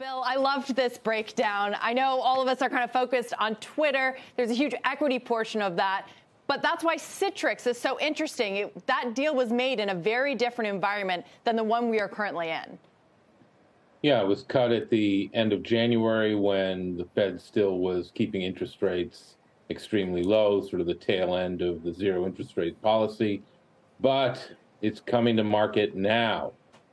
Bill, I loved this breakdown. I know all of us are kind of focused on Twitter. There's a huge equity portion of that. But that's why Citrix is so interesting. That deal was made in a very different environment than the one we are currently in. Yeah, it was cut at the end of January when the Fed still was keeping interest rates extremely low, sort of the tail end of the zero interest rate policy. But it's coming to market now,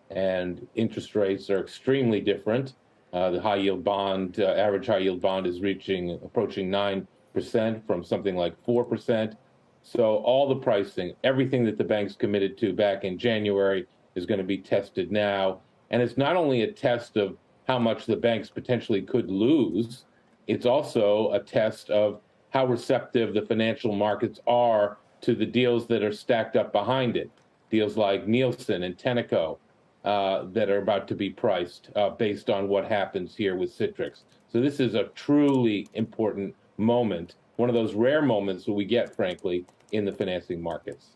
and interest rates are extremely different. The high yield bond, average high yield bond is approaching 9% from something like 4%. So all the pricing, everything that the banks committed to back in January is going to be tested now. And it's not only a test of how much the banks potentially could lose, it's also a test of how receptive the financial markets are to the deals that are stacked up behind it. Deals like Nielsen and Tenneco that are about to be priced based on what happens here with Citrix. So this is a truly important moment, one of those rare moments that we get, frankly, in the financing markets.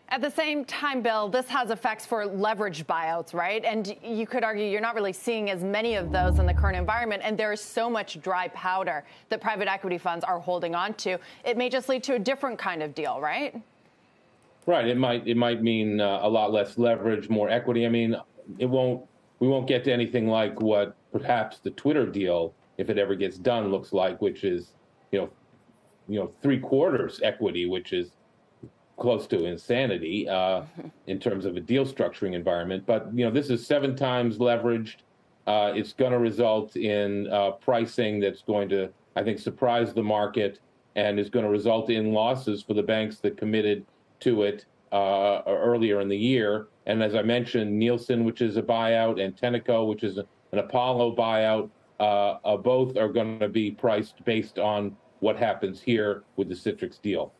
At the same time, Bill, this has effects for leveraged buyouts, right? And you could argue you're not really seeing as many of those in the current environment, and there is so much dry powder that private equity funds are holding on to. It may just lead to a different kind of deal, right? Right. It might mean a lot less leverage, more equity. I mean, we won't get to anything like what perhaps the Twitter deal, if it ever gets done, looks like, which is, 3/4 equity, which is close to insanity in terms of a deal structuring environment. But, this is 7 times leveraged. It's going to result in pricing that's going to, I think, surprise the market and is going to result in losses for the banks that committed to it earlier in the year. And as I mentioned, Nielsen, which is a buyout, and Tenneco, which is an Apollo buyout, both are going to be priced based on what happens here with the Citrix deal.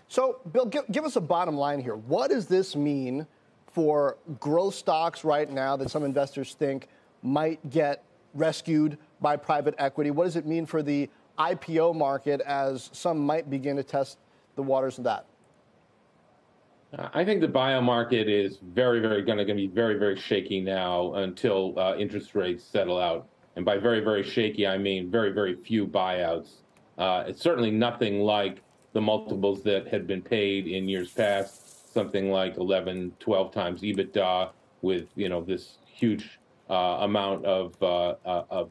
So, Bill, give us a bottom line here. What does this mean for growth stocks right now that some investors think might get rescued by private equity? What does it mean for the IPO market as some might begin to test the waters of that? I think the buyout market is going to be very, very shaky now until interest rates settle out. And by very, very shaky, I mean very, very few buyouts. It's certainly nothing like the multiples that had been paid in years past, something like 11, 12 times EBITDA with, this huge amount of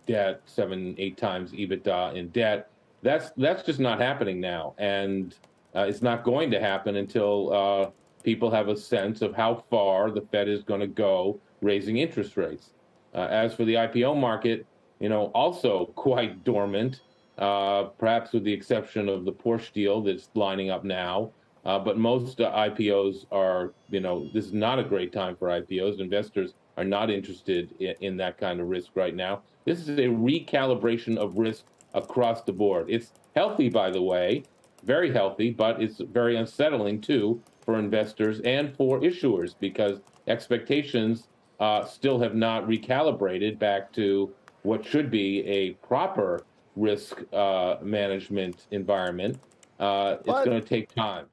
debt, 7, 8 times EBITDA in debt. That's just not happening now. And it's not going to happen until people have a sense of how far the Fed is going to go raising interest rates. As for the IPO market, also quite dormant, perhaps with the exception of the Porsche deal that's lining up now. But most IPOs are, this is not a great time for IPOs. Investors are not interested in that kind of risk right now. This is a recalibration of risk across the board. It's healthy, by the way, very healthy, but it's very unsettling, too, for investors and for issuers because expectations still have not recalibrated back to what should be a proper risk management environment. It's going to take time.